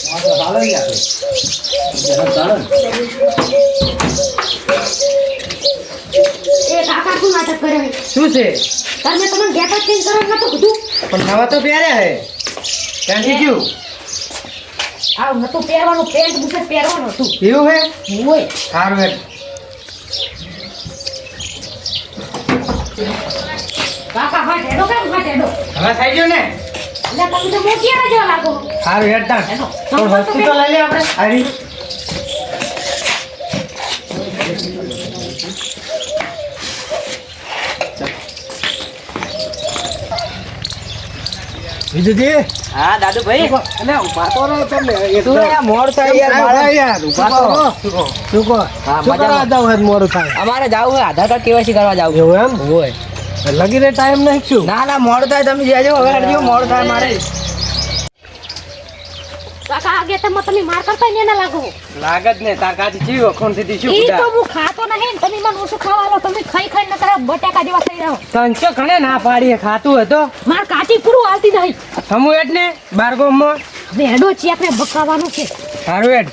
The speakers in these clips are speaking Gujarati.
કાકા શું નાટક કરે છે? શું છે? તમે તમને ગેટઅપ ચેન્જ કરવા નતો કીધું? પણ નવા તો પહેર્યા હે. ક્યાંથી ગયું? આ નતું પહેરવાનું, પેન્ટ બુશર્ટ પહેરવાનું હતું. એવું હે? હોય. સારું હે. કાકા હા હેડો કેમ હા હેડો? હવે થઈ ગયું ને? એટલે તમે તો મોટિયા જેવા લાગો. સારું હેડ તાણ. હેડો. થોડું હોસ્પિટલ લઈ લે આપણે. હારી. વિજયજી. હા દાદુભાઈ એટલે ઉભા તો રહો તમે. શું યાર મોડ થાય યાર મારે યાર ઉભા તો રહો. શું કહો? હા, શું કરવા જાવ હે મોડું થાય? અમારે જાવું હોય આધાર કાર્ડ કેવાયસી કરવા જાવું એવું એમ? હોય. લગીને ટાઈમ નહીં શું? ના ના મોડું થાય તમે જજો હવે હટજો મોડું થાય મારે કાકા આગે તમે માર કરતા ને ના લાગો. લાગત ને તાર કાચી ચીવ કોણ થી શું ઈ તો બુડા? હું ખાતો નહીં ને તમે મને ઓછું ખાવા લો. તમે ખાઈ ખાઈને નકરા બટાકા જેવા થઈ રહો. તંચો ઘણે ના પાડીએ ખાતું હતો. માર કાચી પૂરું હાલતી નહીં. થમુ એટલે બારગોમાં હવે હેડો ચેક ને બકાવાનું છે. સારું હેડ.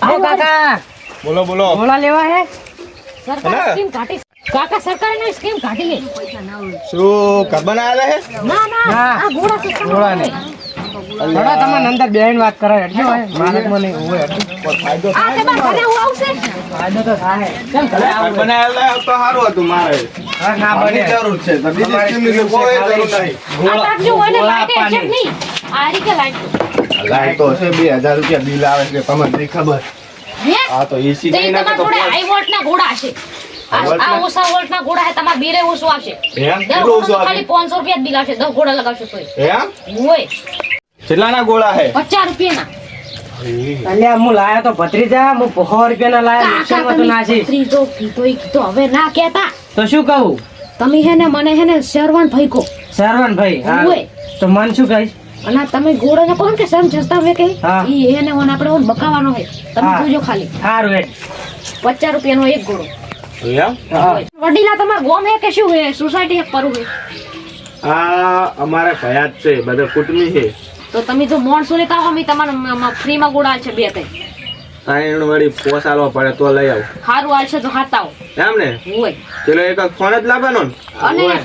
આવો કાકા. બોલો બોલો. ગોળા લેવા હે? સરકાર સ્કીમ કાઢી. કાકા સરકારે સ્કીમ કાઢી લે. શું કરબન આયા હે? ના ના હા. આ ઘોડા સિસ્ટમ ગોળા ને. થોડા તમારે અંદર બેહીને વાત કરે હેડજો હે. માલકમાં નહીં હોય હેડજો. ફાયદો આ તે બાર ઘરે હું આવશે. ફાયદો તો થાય. કેમ કરે આવું? કરબન આયા તો સારું હતું મારે. હા ના આની બને. જરૂર છે તો બીજી સ્કીમની તો કોઈ જરૂર નહીં. આ કાઢજો અને ગોળા લાઈટ છે આપવાની. નહીં. આ રીતે લાઈટ. લાઈટ તો છે 2000 રૂપિયા બિલ આવે છે તમને નહીં ખબર. હે? આ તો એસી તે નહીં નાખે તમારા તો જોડે હાઈ વોલ્ટ ના ઘોડા હશે. આ ઓછા વોલ્ટ ના ઘોડા હે તમારા બીરે ઓછું આવશે. એમ દર કેટલું ઓછું ઘોડાનું ખાલી આવે? 500 રૂપિયા જ બિલ આવશે. 10 ઘોડા લગાવશો તોય. એમ હોય કેટલાના ગોળા હે? 50 રૂપિયાના. અલ્યા હું લાયા તો ભત્રીજા હું 100 રૂપિયાના લાયા નુકસાનમાં તો નાસી. ત્રીજો કીધો હવે ના કહેતા. તો શું કહું? તમે હે ને મને હે ને શેરવાન ભાઈ કહો. સરવણ ભાઈ હા. હોય. તો મન શું કહીશ? અને તમે ઘોડાને કહો ને કે સમ જસ્તા મે કે હા. ઈ હે ને મને આપણે ઓન બકાવાનો હે. તમે હા. જોજો ખાલી સારું હેડ. 50 રૂપિયાનો એક ઘોડો. એમ હા. વડીલા તમાર ગોમ હે કે શું હે? સોસાયટી હે પરું હે? આ અમારે ભયા જ છે બધા કુટુંબી છે. તો તમે જો મોણસો લેતા હો મે તમારે ફ્રીમાં ગોળા છે બે ત્રણ. તાણ વળી પોસાલવા પડે તો લઈ આવ. સારું આવશે તો ખાતા હો. એમ ને હોય. પેલો એક ફોન જ લાવવાનો ને? અને હોય.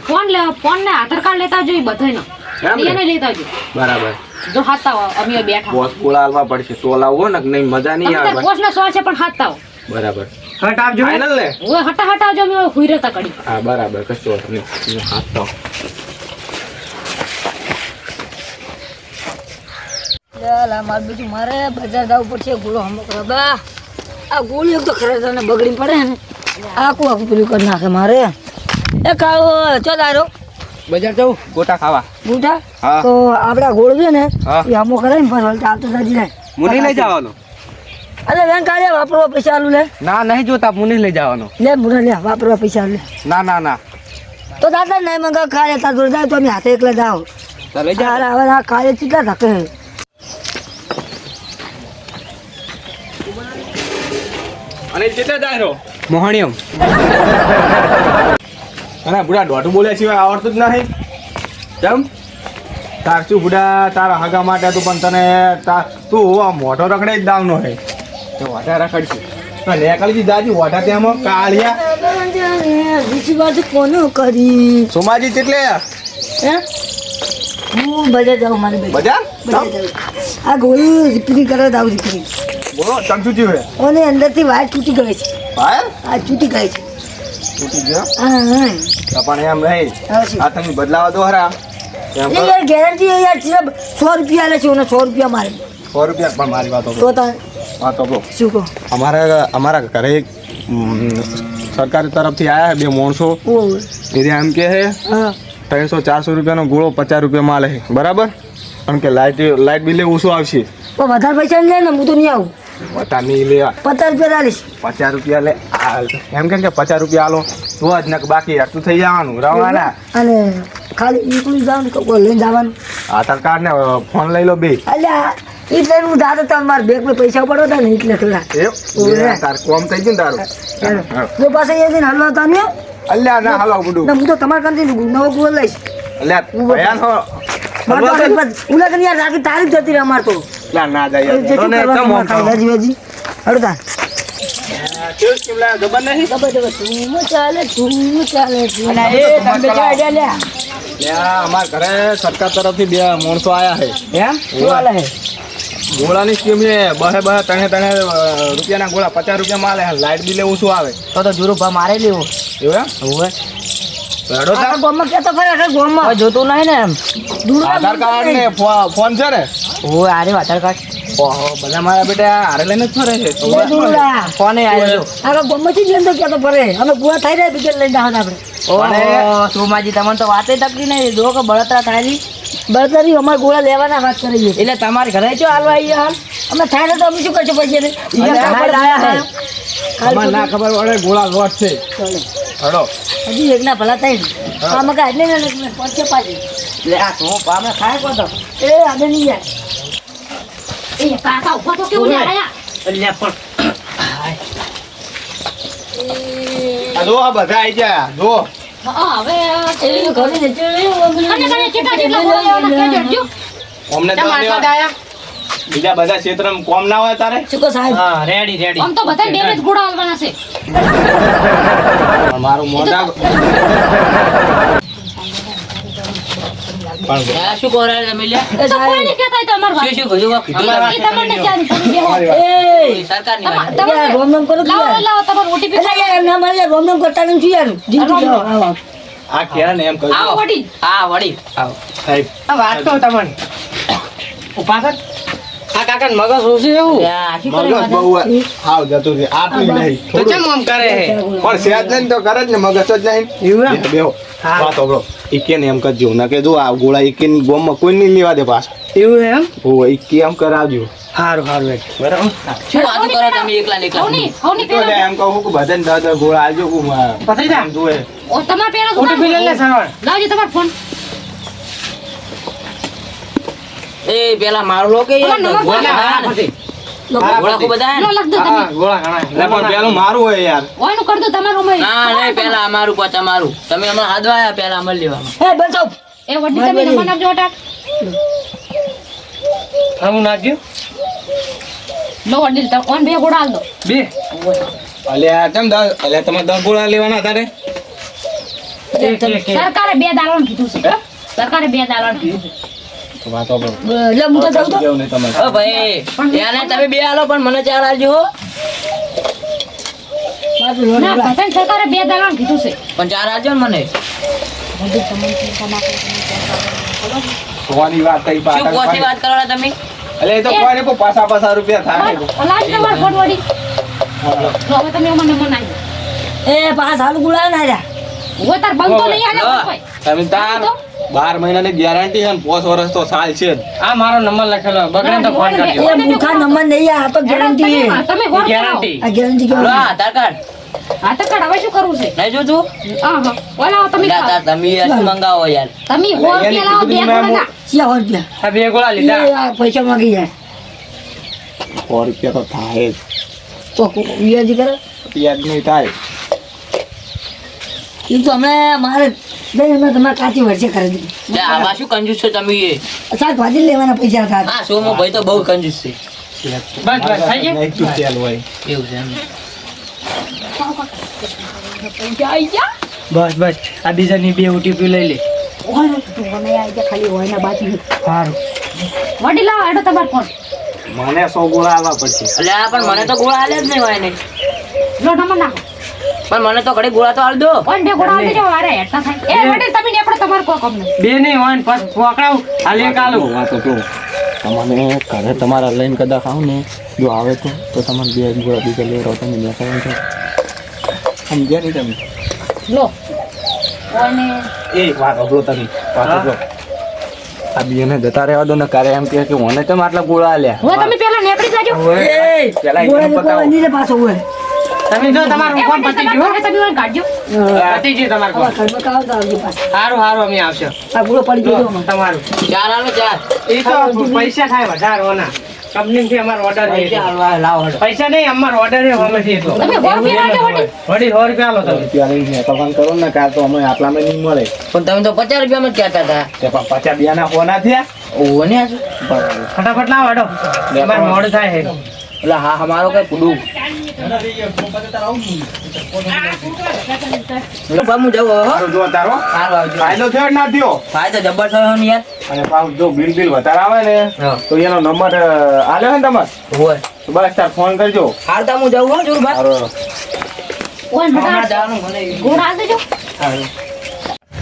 ફોન ને આધાર કાર્ડ લેતા જોઈ બધાયનો. એમ ને? એને લેતા જો. બરાબર. જો ખાતા હો અમે બેઠા. બોસ બોલાવવા પડશે તો લાવવો ને નહીં મજા નહીં તમે આવે. પોસ ના સો છે પણ ખાતા હો. બરાબર હટ આપજો. ફાઇનલ ને? હોય હટા હટા જો અમે હુઈ રહેતા કડી. હા બરાબર કશો વાંધો નહીં. હું હાથ તો મારે બીજું મારે બજાર જવું પડશે ગોળો હમો કરો બા આ ગોળી એક તો ખરેખર ને બગડી પડે ને આખું પેલું કરી નાખે મારે એ કાળો ચો દારો બજાર જવું ગોટા ખાવા. બુટા હા. તો આપડા ગોળ છે ને હા. એ હમો કરે ને પછી ચાલતો સાજી જાય મુની લઈ જવાનો? અરે વેન કાઢે વાપરવા પૈસા આલું લે ના નહીં જોતા મુની લઈ જવાનો. લે મુરા લે વાપરવા પૈસા આલું લે ના ના ના તો દાદા નહીં મંગા કાલે તાર જોડે જાય તો અમે હાથે એકલા જાઓ તો લઈ જા. અરે હવે આ કાલે કેટલા ધકે અને કેટલા દાયરો મોહણીયમ અને બુડા દોઢું બોલ્યા સિવાય આવડતું જ નહીં. કેમ તાર શું બુડા તારા હગા માટે તું પણ તને તું આ મોઢો રખડે જ દાવનો હે તો વાટા રખડશે તો લેકડી દાદી વાટા ત્યાં કાળિયા બીજી બાજુ કોનો કરી સોમાજી કેટલે હે હું બજાર જાઉં મારે બજાર બજાર જાઉં આ ગોળી રિપેરિંગ કરવા જાઉં રિપેરિંગ બોલો ચમચું થયું હે અને અંદરથી વાયર તૂટી ગઈ છે ભાઈ આ તૂટી ગઈ છે તૂટી ગયો હા હા તો પણ એમ નહીં હવે શું? આ તમે બદલાવા દો હરા એમ એ યાર ગેરંટી યાર છે 100 રૂપિયા આલે છે અને 100 રૂપિયા મારે 100 રૂપિયા પણ મારી વાતો તો તાર હા તો બો શું કહો અમારા ઘરે એક સરકાર તરફથી આવ્યા બે માણસો ઓ એ એમ કે હે હા 300-400 રૂપિયાનો ગોળો 50 રૂપિયામાં આલે છે બરાબર કારણ કે લાઇટ બિલે ઓછું આવશે તો વધારે પૈસા લે ને હું તો નહીં આવું પતા નહીં લે 50 રૂપિયા આલીશ 50 રૂપિયા લે એમ કેમ કે 50 રૂપિયા આલો તો જ ને બાકી હેઠું થઈ જવાનું રવાના અને ખાલી નીકળી જાવ ને કોઈ લઈને જવાનું આધાર કાર્ડ ને ફોન લઈ લો બે અલ્યા એટલે હું જાતો તો મારા બેંકમાં પૈસા પડો હતા ને એટલે થોડા એ તાર કોમ થઈ ગયું ને તારું જો પાસે એ દિન હલવા હતા ને અલ્યા ના હાલો બધું હું તો તમારા કંથી નવો ગોળ લઈશ અલ્યા ભયાન હો ઉલા કરી યાર રાખી તારીખ જતી રહે અમાર તો લા ના જાય જે શું યાર કરવાનું અમારે ખાઈ જીવાજી હડતા કેવું કેમ લા ખબર નહીં ધૂમ ચાલે ધૂમ અને એ તમે જો આઈડિયા લે લ્યા અમાર ઘરે સરકાર તરફથી બે માણસો આયા છે એમ શું હાલે હે ગોળાની સ્કીમ છે બહે ત્રણે રૂપિયાના ગોળા 50 રૂપિયામાં આલે લાઇટ બિલ એવું શું આવે તો જુરો ભા મારે લેવો એવું એમ હોવે હેડો તાર ગોમમાં કેતો ફરે આખા ગોમમાં હવે જોતું નહીં ને એમ આધાર કાર્ડ ને ફોન છે ને હોવે આરે આધાર કાર્ડ ઓહો બધા મારા બેટા હારે લઈને જ ફરે છે કોને આવ્યો આખા ગોમમાં થી જતો કેતો ફરે અમે ગુવા થઈ રહ્યા બીજે લઈને જાવ આપણે ઓહો સોમાજી તમને તો વાતે તકતી નહીં જો કે બળતરા થાય બળતરી અમાર ગોળા લેવાના વાત કરી છે એટલે તમારે ઘરે જો હાલવા આવી હાલ અમે થાય તો અમે શું કરશું પછી એને અમારે ના ખબર પડે ગોળા લોટ છે હેડો હજી એકના ભલા થાય ને આ મકા એટલે ને પડશે પાછી લે આ તો પામે ખાય કો તો એ આને નહીં યાર એ કાકા ઉભા તો કેવું લે આયા લે પણ આ જો આ બધા આઈ ગયા જો હા હવે એ ઘરે ને અને કેટલા જેટલા ગોળા લેવાના કેજો જો અમને તો બીજા બધા ક્ષેત્રમાં કોમ ના હોય તારે શું કહો સાહેબ હા રેડી આમ તો બધા ડેમેજ ગોળા હાલવાના છે પણ મારું મોઢા આ શું કરે તમે લે તો કોઈ નહીં કહેતા તો અમાર વાત શું કીધું કીધું એ તમને જાણ કરી દેવો એ સરકારની વાત યાર રોમ નામ કરો લાવો લાવો તમારો ઓટીપી એટલે યાર ના મારે રોમ નામ કરતા નથી યાર જીતી આવો આ ક્યાં ને એમ કહ્યું આવો વડી હા વડી આવો સાહેબ આ વાત તો તમને ઉપાસક આ કાકા મગજ ઓછી એવું આખી કરી મગજ બહુ હાવ જતું છે આટલું નહીં તો કેમ આમ કરે હે પણ સેજ નહીં તો કરે જ ને મગજ જ નહીં એવું એમ? બેહો હા. વાત સાંભળો ઈકે ને એમ કરજો ના કે જો આ ગોળા ઈકે ની ગોમમાં કોઈ નહીં લેવા દે પાછા એવું એમ ઓ ઈકે એમ કરાવજો હારું બરાબર શું વાતો કરો તમે એકલા ને એકલા હવની હવની તો લે પેલા એમ કહું કે બધાને દસ ગોળા આવજો પથરી જા. જોવે ઓ તમાર પેલા ઓટીપી લે સરવણ લાવજો તમાર ફોન એ પેલા મારું લો કે યાર તમારો ગોળા નંબર ઘણા નથી ગોળા કો બધા હે લો ને? લખ દો તમે હા ગોળા ઘણા એટલે પણ પેલું મારું હોય યાર ઓયનું કર દો તમારું અમે ના નહીં પેલા અમારું પાછા મારું તમે હમણાં હાદવા આયા પેલા અમર લેવામાં એ બચાવ એ વડી તમે નંબર નાખજો અટાક હું નાખ્યું લો વડી તો ઓન બે ગોળા હાલ દો બે અલ્યા કેમ અલ્યા તમે 10 ગોળા લેવાના તારે સરકારે બે દાલવાનું કીધું છે સરકારે બે દાલવાનું કીધું છે વાત સાંભળો એટલે હું તો જાઉં તો કેવું નહીં તમે ઓ ભાઈ યાર તમે બે આલો પણ મને ચાર આલજો હો પાછું રોડ ના બધાને સરકારે બે દાલવાનું કીધું છે પણ ચાર આલજો ને મને વડી તમને તમાકુ જોવાની વાત થઈ શું પાછળ કોથી વાત કરો તમે અલે એ તો કોઈ નહીં પાછા રૂપિયા થાય લાજ તમાર ફોન વડી તો હવે તમે મને નંબર નાખજો એ પાસ હાલ ગુલા ના જા ઓ તાર બંધ તો નહીં આલે લો. કોઈ તમે તાર 12 મહિનાની ગેરંટી છે ને 5 વર્ષ તો સાલ છે જ. આ મારો નંબર લખેલો બગડે તો ફોન કરજો એ મૂર્ખા નંબર નહીં આ તો ગેરંટી તમે હોર ગેરંટી આ ગેરંટી લો કેવું આધાર કાર્ડ હા તો કઢ હવે શું કરવું છે નહીં જોતું હા હા ઓલા તમે તમે શું મંગાવો યાર તમે હોર પેલા બે ગોળા સિયા રૂપિયા આ બે ગોળા એ લીધા આ પૈસા માંગી જાય 100 રૂપિયા તો થાય જ. કોક વ્યાજી કરે યાદ નહીં થાય એ તો હમણાં મારે નહીં અમે તમારે કાચી વર્ષે કરી દીધી લે આવા શું કંજૂસ છો તમે એ શાકભાજી લેવાના પૈસા હતા હા સોમો ભાઈ તો બહુ કંજૂસ છે બસ થઈ ગયું નહીં તું તેલ હોય એવું છે એમ. બસ બસ આ બીજાની બે ઓટીપી લઈ લે ખાલી હોય ના બાકી સારું વડી લાવો એડો તમાર ફોન મને 100 ગોળા આવવા પડશે એટલે આ પણ મને તો ગોળા આલે જ નહીં હોય ને લો નંબર નાખો પણ મને તો ઘડી ગોળા તો આલ દો ઓન બે ગોળા આપી જાવ અરે હેઠા થાય એ વડી તમે નેકડો તમાર કોઈ કામ નહીં બે નહીં હોય ને પછી પકડાવ હાલે કાલો વાતો કહું તમને ઘરે તમારા લઈને કદાચ આવું ને જો આવે તો તમારે 2 ગોળા બીજા લેવા તમે નીકળવાનું છે સમજ્યા નહીં તમે લો ઓને એ વાત અબળો તમે વાત અબળો આ બીને જતા રહેવા દો ને કરે એમ કે મને કેમ આટલા ગોળા આલ્યા હવે તમે પેલા નેકડી જાજો એ પેલા ગોળા એકદમ બતાવો. નીચે પાછો હોય તમે જો તમારું એ ફોન વડી પતી તમાર ગયું પાસે તમે ઓન કાઢજો પતી ગયું તમારું આવા ફોન ઘરમાં કાવ તો આવજે પાછો સારું સારું અમે આવશે આ ગોળો પડી ગયો અમારે. તમારું ચાર આલો ચાર એ તો પૈસા થાય વધારે ઓના કંપનીથી અમારો ઓર્ડર છે પૈસા હાલવા લાવો હેડો. પૈસા નહીં અમારો ઓર્ડર છે હમેથી એટલો તમે 100 રૂપિયા આપજો વળી. વળી 100 રૂપિયા આલો તમે રૂપિયા લઈને કમાન કરો ને કાલ તો અમે આટલામાં નહીં મળે પણ તમે તો 50 રૂપિયામાં જ કહેતા હતા. તે પણ 50 બિયાના હોના થયા ઓહો ને આ શું? ફટાફટ લાવો હેડો અમારે મોડું થાય છે એટલે હા અમારો કઈ પુડું હું જાઉં હવે હો. સારું જો તારો સારું આવજો. ફાયદો થયો કે ના થયો ફાયદો જબર થયો ને યાર. અને પાછું જો બિલ વધારે આવે ને હા. તો એનો નંબર આલ્યો ને તમારે હોય. તો બસ તાર ફોન કરજો હાલ તો હું જાઉં હો જોરબા. સારું ઓય હમણાં ફટાફટ જવાનું મને. ગોળ આલ દેજો.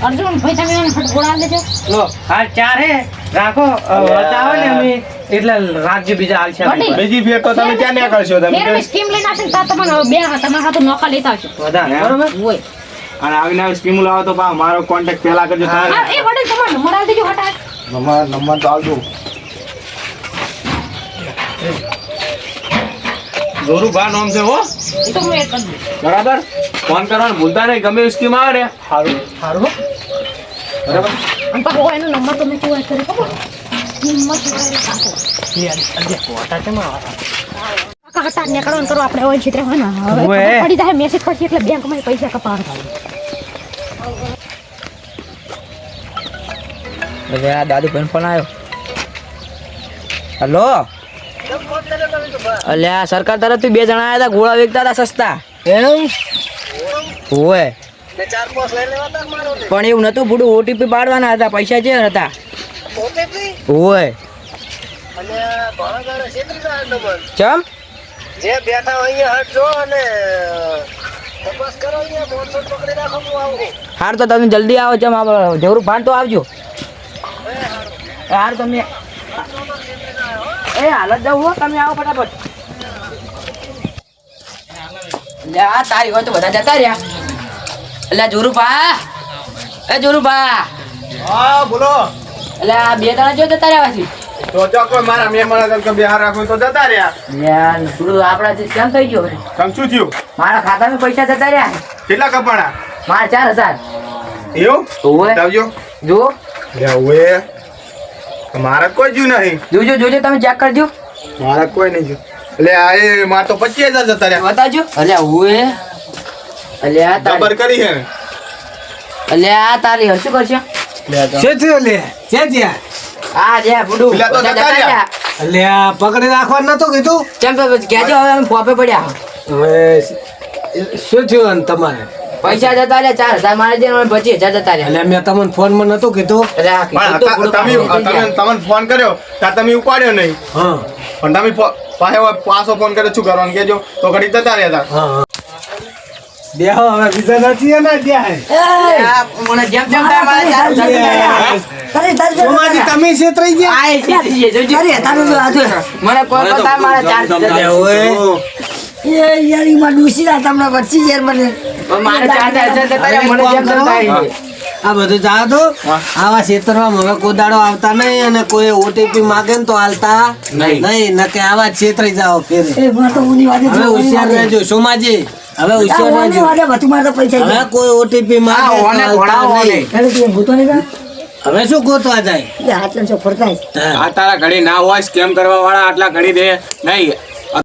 અર્જુન ભાઈ તમે મને ફટ ગોળ આલ દેજો. લો હા 4 હે રાખો બતાવો ને અમે એટલે રાખજો બીજા હાલ છે વડી. બીજી ફેર તો તમે ક્યાં ના કરશો તમે મેં સ્કીમ લઈને આવશે ને તાર તમારે બે તમારા હાથે નોખા લેતા આવજો. વધારે બરોબર હોય. અને આવીને આવી સ્કીમ લાવો તો પા મારો કોન્ટેક્ટ પહેલા કરજો હા, તારે એ વડી તમારો નંબર આલ દેજો હટાય. નંબર તો આવજો જોરું બા નામ છે હો એ તો હું એક કરી દઉં. બરાબર ફોન કરવાનું ભૂલતા નહીં ગમે એવી સ્કીમ આવે ને સારું સારું હો. બરાબર અને પાછો એનો નંબર તો મેં કેવો કર્યો ખબર? હિંમત વગેરે કાકો. કોટા કેમ આવા કાકા હટાર નીકળો ને કરો આપણે હોય છેતરે હોય ને હવે ઓએ. ખબર પડી જાય મેસેજ પડશે એટલે બેંકમાં પૈસા કપાવવા થાય. એટલે આ દાદુ ભાઈ ફોન આવ્યો. હલો અલ્યા સરકાર તરફથી 2 જણા આવ્યા હતા ગોળા વેચતા હતા સસ્તા એમ હોય પણ એવું નતું પૂરું ઓટીપી પાડવાના હતા પૈસા જે હતા હોય ચમ જે બેઠા હોય અહીંયા હટજો અને તપાસ કરો અહીંયા મોણસો પકડી રાખો હું આવું હાર તો તમે જલ્દી આવો ચમ જરૂર ભાન તો આવજો હાર તમે એ હાલત જાવ હો તમે આવો ફટાફટ લે આ તારી હોય તો બધા જતા રહ્યા એટલે જોરુભા એ જોરુભા હા બોલો એટલે આ 2 જણા જો જતા રહ્યા પછી તો ચોક્કસ મારા મહેમાન આગળ બિહાર રાખો તો જતા રહ્યા યાર થોડું આપણા જે કેમ થઈ ગયો વળી? તમ શું થયું મારા ખાતામાં પૈસા જતા રહ્યા કેટલા કપાણા મારા 4000 એવું ઓવે. બતાવજો જો લે ઓએ મારા કોઈ જ્યું નહીં જોજો જોજો તમે ચેક કરજો મારા કોઈ નહીં જ્યું એટલે આ એ માર તો 25,000 જતા રહ્યા બતાજો અલ્યા ઓએ અલ્યા જબર તારી કરી છે ને અલ્યા તારી શું કરશે છે થયો લે છે ત્યાં આ જે બુડુ પેલા તો બધા જતા જતા રહ્યા. રહ્યા અલ્યા પકડી રાખવાનું નતું કીધું કેમ તો કહેજો હવે અમે પોપે પડ્યા હવે શું થયું તમારે પૈસા જતા રહ્યા 4000 મારે જે 25000 જતા રહ્યા એટલે મેં તમને ફોનમાં નતું કીધું એટલે આ પણ કીધું તો બુડુ તમે પાસે જઈ ગયા. તમને ફોન કર્યો ત્યાં તમે ઉપાડ્યો નહીં હા પણ તમે પાછો ફોન કર્યો શું કરવાનું કેજો તો ઘડી જતા રહ્યા હતા હા બેહો હવે બીજા નથી એના જ્યાં આ મને જેમ જેમ થાય મારે 4000 જતા રહ્યા. સોમાજી તમે છેતરાઈ ગયા આ એ સીધી છે, જોજો. મને કોઈ બતા મારા 4000 જતા રહ્યા. ઓએ પણ મારે 4000 જતા રહ્યા. મને જેમ તેમ થાય છે. આ બધું જા દો આવા ક્ષેત્રમાં હવે કોદાડો આવતા નહીં અને કોઈ ઓટીપી માગે ને તો હાલતા નહીં નકે આવા ક્ષેત્રે જાઓ ફેર હવે હોશિયાર રહેજો સોમાજી હવે હોશિયાર રહેજો હવે કોઈ ઓટીપી માગે તો હાલતા નહીં. હવે શું ગોતવા જાય આ તારા ઘડી ના હોય સ્કેમ કરવા વાળા આટલા ઘડી દે નહીં